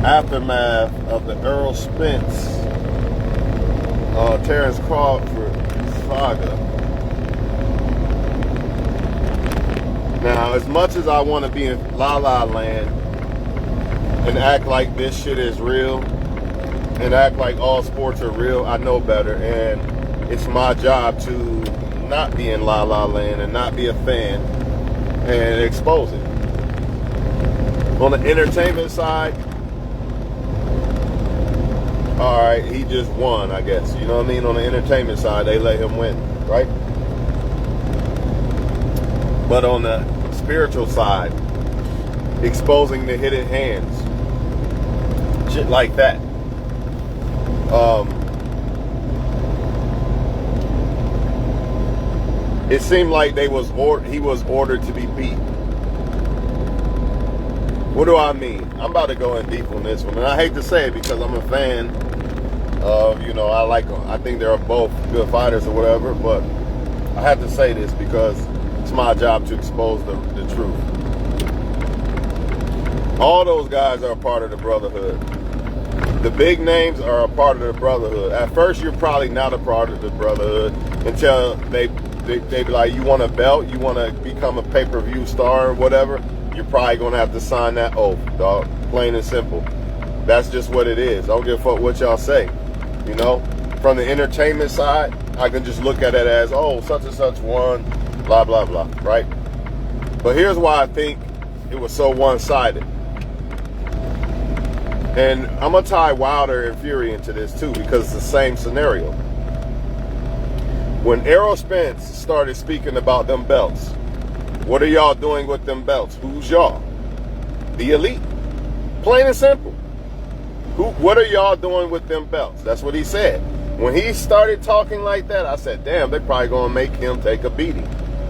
aftermath of the Errol Spence, Terrence Crawford saga. Now, as much as I want to be in La La Land and act like this shit is real and act like all sports are real, I know better, and it's my job to not be in La La Land and not be a fan and expose it. On the entertainment side, all right, he just won, I guess. You know what I mean? On the entertainment side, they let him win, right? But on the spiritual side, exposing the hidden hands, shit like that. It seemed like he was ordered to be beat. What do I mean? I'm about to go in deep on this one, and I hate to say it because I'm a fan of, I think they're both good fighters or whatever, but I have to say this because it's my job to expose the truth. All those guys are a part of the brotherhood. The big names are a part of the brotherhood. At first, you're probably not a part of the brotherhood until they be like, you want a belt, you want to become a pay-per-view star or whatever, you're probably going to have to sign that oath, dog. Plain and simple. That's just what it is. I don't give a fuck what y'all say. You know? From the entertainment side, I can just look at it as, oh, such and such won, blah, blah, blah, right? But here's why I think it was so one-sided. And I'm going to tie Wilder and Fury into this too, because it's the same scenario. When Errol Spence started speaking about them belts, what are y'all doing with them belts? Who's y'all? The elite. Plain and simple. What are y'all doing with them belts? That's what he said. When he started talking like that, I said, damn, they're probably going to make him take a beating.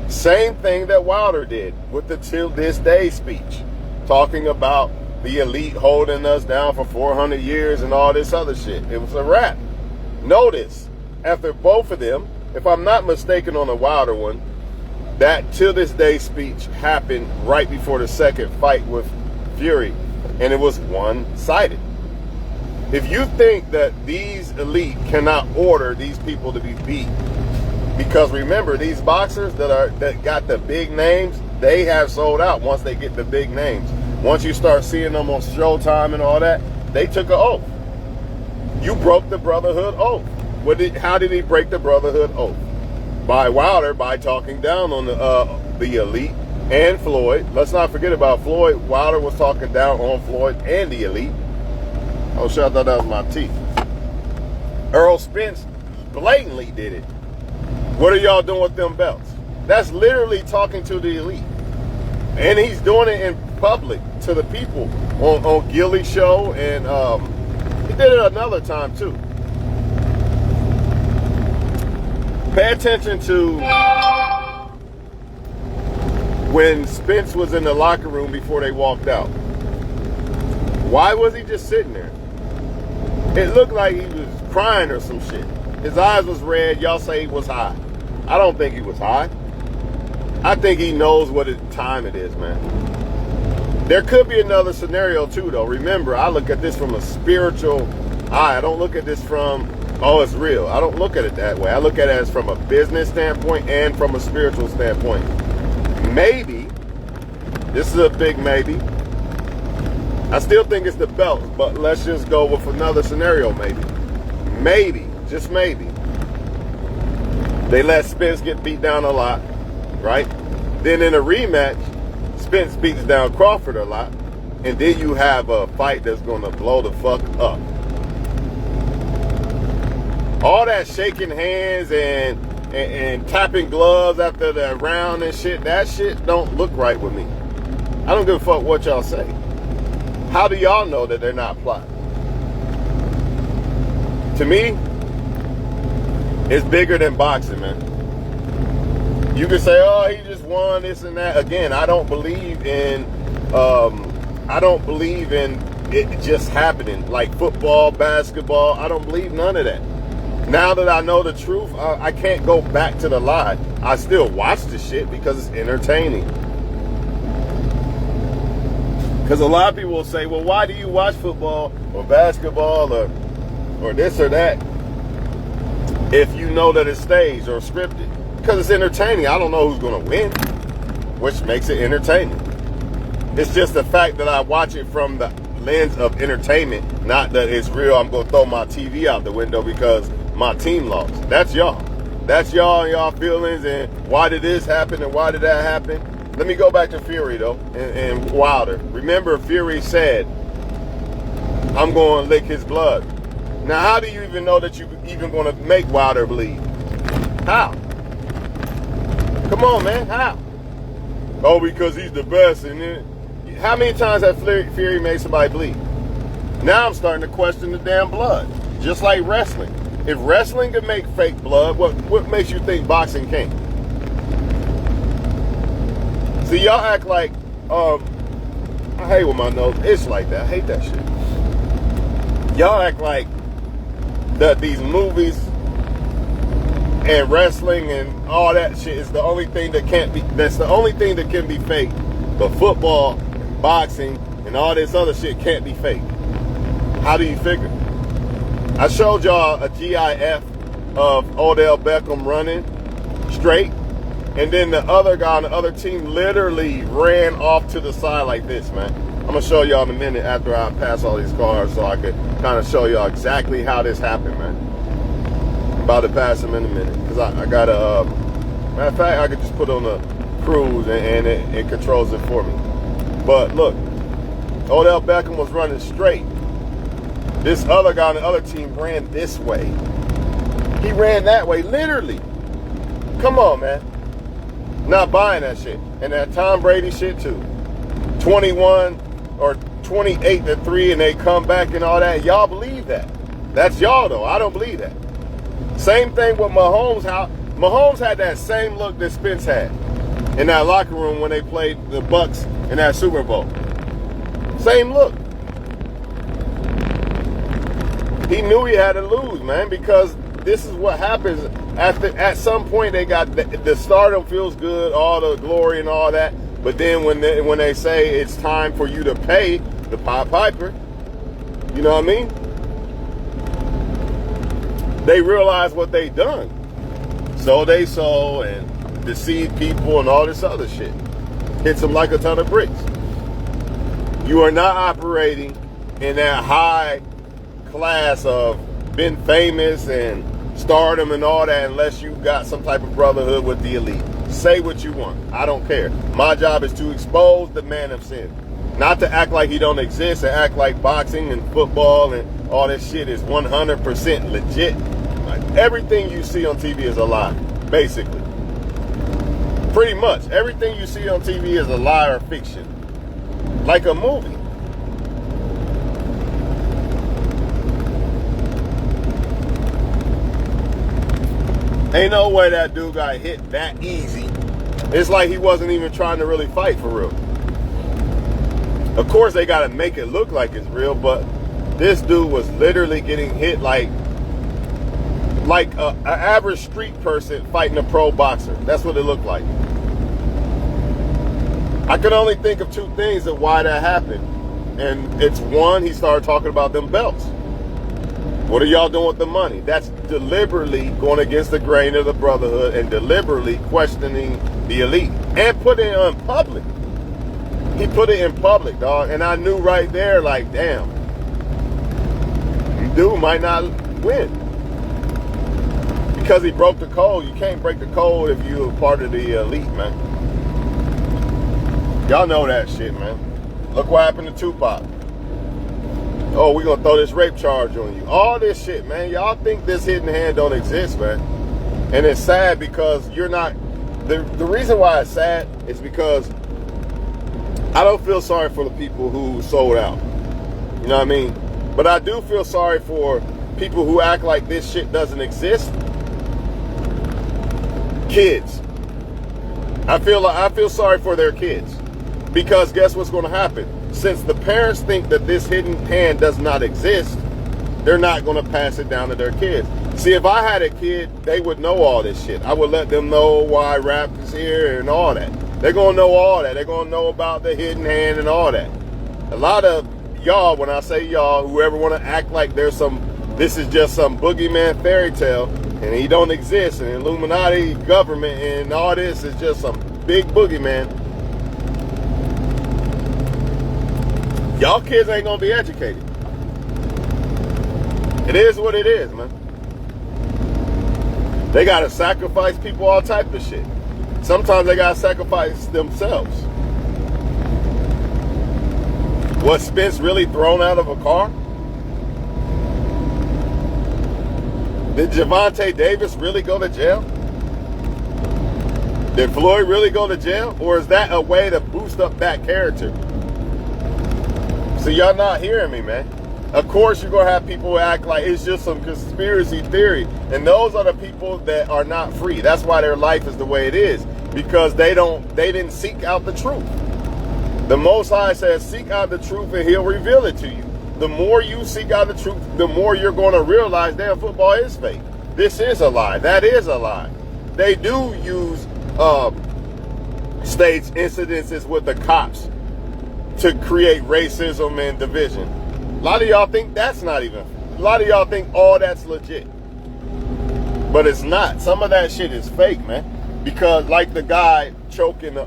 Same thing that Wilder did with the Till This Day speech, talking about the elite holding us down for 400 years and all this other shit. It was a wrap. Notice, after both of them, if I'm not mistaken on the Wilder one, that Till This Day speech happened right before the second fight with Fury, and it was one-sided. If you think that these elite cannot order these people to be beat, because remember, these boxers that got the big names, they have sold out once they get the big names. Once you start seeing them on Showtime and all that, they took an oath. You broke the brotherhood oath. How did he break the brotherhood oath? By Wilder, by talking down on the elite and Floyd. Let's not forget about Floyd. Wilder was talking down on Floyd and the elite. Oh shit, I thought that was my teeth. Errol Spence blatantly did it. What are y'all doing with them belts? That's literally talking to the elite. And he's doing it in public to the people on Gilly's show, and he did it another time too. Pay attention to when Spence was in the locker room before they walked out. Why was he just sitting there? It looked like he was crying or some shit. His eyes was red. Y'all say he was high. I don't think he was high. I think he knows what time it is, man. There could be another scenario too, though. Remember, I look at this from a spiritual eye. I don't look at this from, oh, it's real. I don't look at it that way. I look at it as from a business standpoint and from a spiritual standpoint. Maybe, this is a big maybe, I still think it's the belts, but let's just go with another scenario maybe. Maybe, just maybe, they let Spence get beat down a lot, right? Then in a rematch, Spence beats down Crawford a lot, and then you have a fight that's going to blow the fuck up. All that shaking hands and tapping gloves after the round and shit, that shit don't look right with me. I don't give a fuck what y'all say. How do y'all know that they're not plotting? To me, it's bigger than boxing, man. You can say, oh, he just won this and that. Again, I don't believe in it just happening. Like football, basketball, I don't believe none of that. Now that I know the truth, I can't go back to the lie. I still watch the shit because it's entertaining. Because a lot of people will say, well, why do you watch football or basketball or this or that if you know that it's staged or scripted? Because it's entertaining. I don't know who's going to win, which makes it entertaining. It's just the fact that I watch it from the lens of entertainment, not that it's real. I'm going to throw my TV out the window because my team lost. That's y'all. That's y'all and y'all feelings and why did this happen and why did that happen? Let me go back to Fury, though, and Wilder. Remember, Fury said, I'm going to lick his blood. Now, how do you even know that you're even going to make Wilder bleed? How? Come on, man. How? Oh, because he's the best. And then, how many times has Fury made somebody bleed? Now I'm starting to question the damn blood. Just like wrestling. If wrestling can make fake blood, what makes you think boxing can't? See, y'all act like, I hate with my nose. It's like that. I hate that shit. Y'all act like that these movies and wrestling and all that shit is the only thing that can't be, that's the only thing that can be fake. But football, boxing, and all this other shit can't be fake. How do you figure? I showed y'all a GIF of Odell Beckham running straight. And then the other guy on the other team literally ran off to the side like this, man. I'm going to show y'all in a minute after I pass all these cars so I can kind of show y'all exactly how this happened, man. I'm about to pass them in a minute. Because I got a, matter of fact, I could just put on a cruise and it controls it for me. But look, Odell Beckham was running straight. This other guy on the other team ran this way. He ran that way, literally. Come on, man. Not buying that shit. And that Tom Brady shit too. 21 or 28-3 and they come back and all that. Y'all believe that. That's y'all though. I don't believe that. Same thing with Mahomes. Mahomes had that same look that Spence had in that locker room when they played the Bucks in that Super Bowl. Same look. He knew he had to lose, man, because this is what happens. At some point, they got the stardom feels good, all the glory and all that. But then when they say it's time for you to pay the Pied Piper, you know what I mean? They realize what they done. So they sold and deceived people and all this other shit. Hits them like a ton of bricks. You are not operating in that high class of been famous and stardom and all that unless you got some type of brotherhood with the elite. Say what you want. I don't care. My job is to expose the man of sin. Not to act like he don't exist and act like boxing and football and all this shit is 100% legit. Like, everything you see on TV is a lie, basically. Pretty much. Everything you see on TV is a lie or fiction. Like a movie. Ain't no way that dude got hit that easy. It's like he wasn't even trying to really fight for real. Of course, they got to make it look like it's real, but this dude was literally getting hit like an average street person fighting a pro boxer. That's what it looked like. I could only think of two things of why that happened. And it's one, he started talking about them belts. What are y'all doing with the money? That's deliberately going against the grain of the brotherhood and deliberately questioning the elite. And put it in public. He put it in public, dog. And I knew right there, like, damn. Dude might not win. Because he broke the code. You can't break the code if you're part of the elite, man. Y'all know that shit, man. Look what happened to Tupac. Oh, we're going to throw this rape charge on you. All this shit, man. Y'all think this hidden hand don't exist, man. And it's sad because you're not... The reason why it's sad is because I don't feel sorry for the people who sold out. You know what I mean? But I do feel sorry for people who act like this shit doesn't exist. Kids. I feel sorry for their kids. Because guess what's going to happen? Since the parents think that this hidden hand does not exist, they're not going to pass it down to their kids. See, if I had a kid, they would know all this shit. I would let them know why rap is here and all that. They're going to know all that. They're going to know about the hidden hand and all that. A lot of y'all, when I say y'all, whoever want to act like this is just some boogeyman fairy tale, and he don't exist, and Illuminati government and all this is just some big boogeyman. Y'all kids ain't gonna be educated. It is what it is, man. They gotta sacrifice people, all type of shit. Sometimes they gotta sacrifice themselves. Was Spence really thrown out of a car? Did Gervonta Davis really go to jail? Did Floyd really go to jail? Or is that a way to boost up that character? So y'all not hearing me, man. Of course you're going to have people who act like it's just some conspiracy theory. And those are the people that are not free. That's why their life is the way it is. Because they didn't seek out the truth. The Most High says, seek out the truth and he'll reveal it to you. The more you seek out the truth, the more you're going to realize, damn, football is fake. This is a lie. That is a lie. They do use stage incidences with the cops to create racism and division. A lot of y'all think that's not even. A lot of y'all think all that's legit. But it's not. Some of that shit is fake, man. Because like the guy choking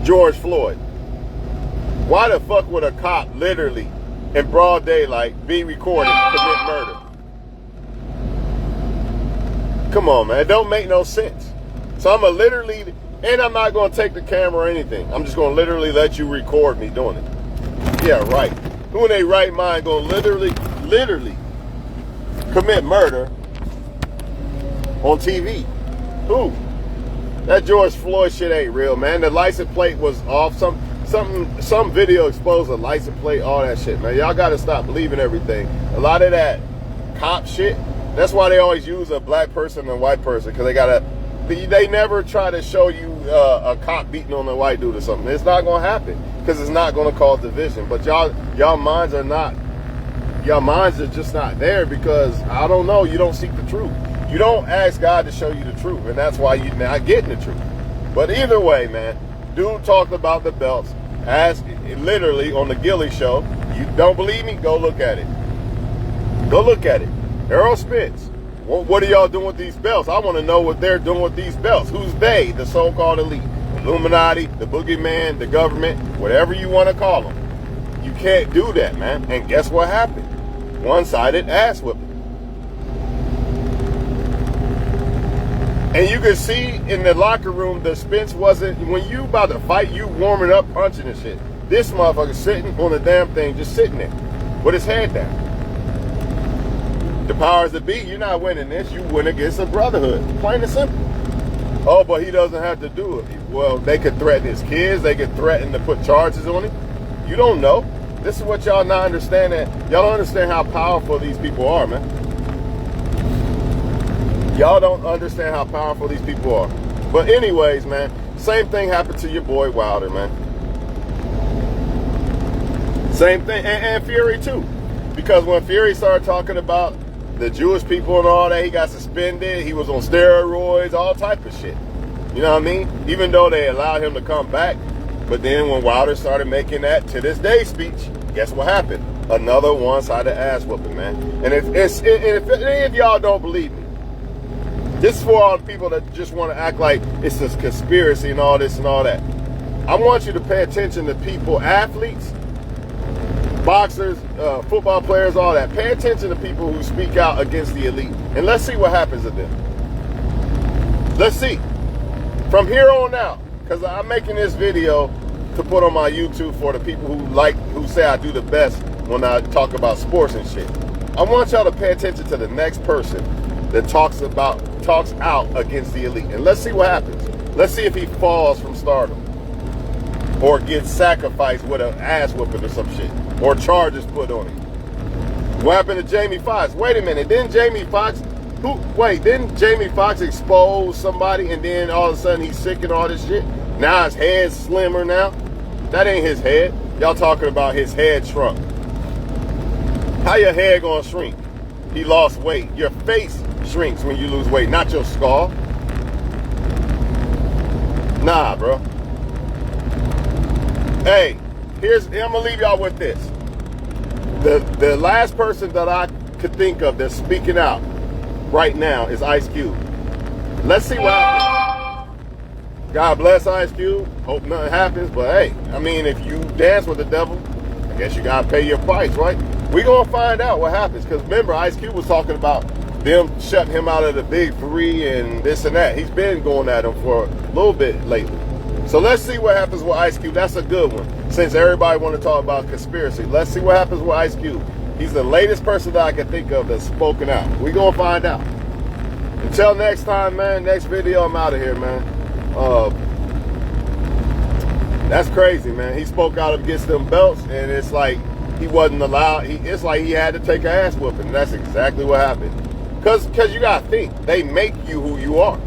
George Floyd. Why the fuck would a cop literally in broad daylight be recorded commit murder? Come on, man. It don't make no sense. So I'm going to literally, and I'm not going to take the camera or anything. I'm just going to literally let you record me doing it. Yeah, right. Who in their right mind going to literally commit murder on TV? Who? That George Floyd shit ain't real, man. The license plate was off. Some video exposed the license plate, all that shit, man. Y'all got to stop believing everything. A lot of that cop shit, that's why they always use a black person and a white person, because they never try to show you a cop beating on a white dude or something. It's not going to happen, because it's not going to cause division. But y'all minds are just not there, because, I don't know, you don't seek the truth. You don't ask God to show you the truth, and that's why you're not getting the truth. But either way, man, dude talked about the belts as literally on the Gilly show. You don't believe me? Go look at it. Go look at it. Errol Spence. What are y'all doing with these belts? I want to know what they're doing with these belts. Who's they? The so-called elite. Illuminati, the boogeyman, the government, whatever you want to call them. You can't do that, man. And guess what happened? One-sided ass whipping. And you can see in the locker room that Spence wasn't, when you about to fight, you warming up, punching and shit. This motherfucker sitting on the damn thing, just sitting there with his head down. The powers that be, you're not winning this. You win against a brotherhood. Plain and simple. Oh, but he doesn't have to do it. Well, they could threaten his kids. They could threaten to put charges on him. You don't know. This is what y'all not understanding. Y'all don't understand how powerful these people are, man. Y'all don't understand how powerful these people are. But anyways, man, same thing happened to your boy Wilder, man. Same thing, and Fury too. Because when Fury started talking about the Jewish people and all that, he got suspended, he was on steroids, all type of shit. You know what I mean? Even though they allowed him to come back. But then when Wilder started making that to this day speech, guess what happened? Another one-sided ass whooping, man. And if any of y'all don't believe me, this is for all the people that just want to act like it's a conspiracy and all this and all that. I want you to pay attention to people, athletes, boxers, football players, all that. Pay attention to people who speak out against the elite. And let's see what happens to them. Let's see. From here on out, because I'm making this video to put on my YouTube for the people who say I do the best when I talk about sports and shit. I want y'all to pay attention to the next person that talks out against the elite. And let's see what happens. Let's see if he falls from stardom. Or gets sacrificed with an ass whooping or some shit. Or charges put on him. What happened to Jamie Foxx? Wait a minute, didn't Jamie Foxx expose somebody and then all of a sudden he's sick and all this shit? Now his head's slimmer now? That ain't his head. Y'all talking about his head shrunk. How your head gonna shrink? He lost weight. Your face shrinks when you lose weight, not your skull. Nah, bro. Hey, I'm gonna leave y'all with this. The last person that I could think of that's speaking out right now is Ice Cube. Let's see what happens. God bless Ice Cube. Hope nothing happens, but hey, I mean, if you dance with the devil, I guess you gotta pay your price, right? We gonna find out what happens, because remember, Ice Cube was talking about them shutting him out of the big three and this and that. He's been going at him for a little bit lately. So let's see what happens with Ice Cube. That's a good one. Since everybody want to talk about conspiracy, let's see what happens with Ice Cube. He's the latest person that I can think of that's spoken out. We gonna find out. Until next time, man, next video, I'm out of here, man. That's crazy, man. He spoke out against them belts, and it's like he wasn't allowed. It's like he had to take an ass whooping. That's exactly what happened. Cause you gotta think, they make you who you are.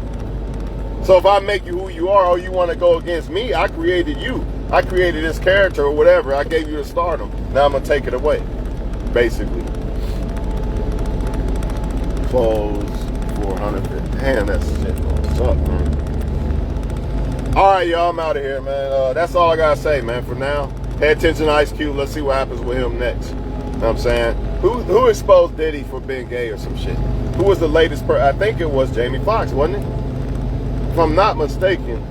So if I make you who you are, or you want to go against me, I created you. I created this character or whatever. I gave you the stardom. Now I'm gonna take it away, basically. Close 450. Damn, that shit gonna suck, man. All right, y'all, I'm out of here, man. That's all I gotta say, man. For now, pay attention to Ice Cube. Let's see what happens with him next. You know what I'm saying? Who exposed Diddy for being gay or some shit? Who was the latest person? I think it was Jamie Foxx, wasn't it? If I'm not mistaken,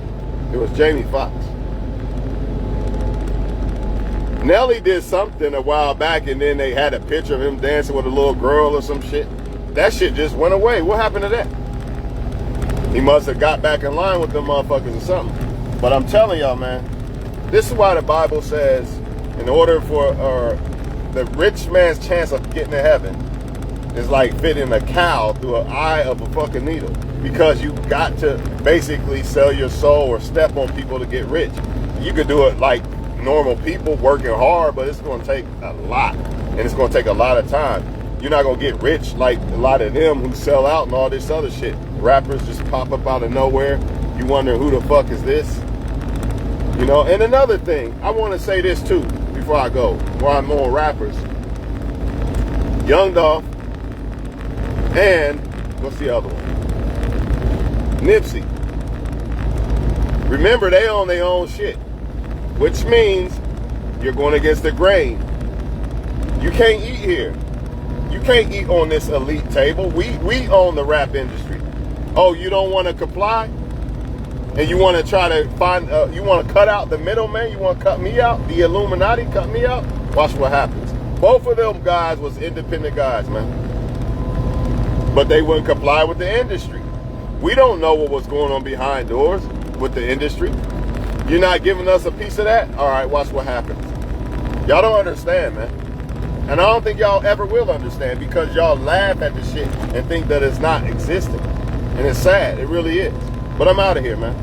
it was Jamie Foxx. Nelly did something a while back, and then they had a picture of him dancing with a little girl or some shit. That shit just went away. What happened to that? He must have got back in line with them motherfuckers or something. But I'm telling y'all, man, this is why the Bible says, in order for the rich man's chance of getting to heaven is like fitting a cow through an eye of a fucking needle. Because you got to basically sell your soul or step on people to get rich. You could do it like normal people working hard, but it's going to take a lot. And it's going to take a lot of time. You're not going to get rich like a lot of them who sell out and all this other shit. Rappers just pop up out of nowhere. You wonder who the fuck is this? You know, and another thing, I want to say this too before I go, while I'm on rappers. Young Dolph and what's the other one? Nipsey. Remember, they own their own shit, which means you're going against the grain. You can't eat here. You can't eat on this elite table. We own the rap industry. Oh, you don't want to comply? And you want to try to find, you want to cut out the middleman? You want to cut me out? The Illuminati cut me out? Watch what happens. Both of them guys was independent guys, man. But they wouldn't comply with the industry. We don't know what was going on behind doors with the industry. You're not giving us a piece of that? All right, watch what happens. Y'all don't understand, man. And I don't think y'all ever will understand, because y'all laugh at the shit and think that it's not existing. And it's sad. It really is. But I'm out of here, man.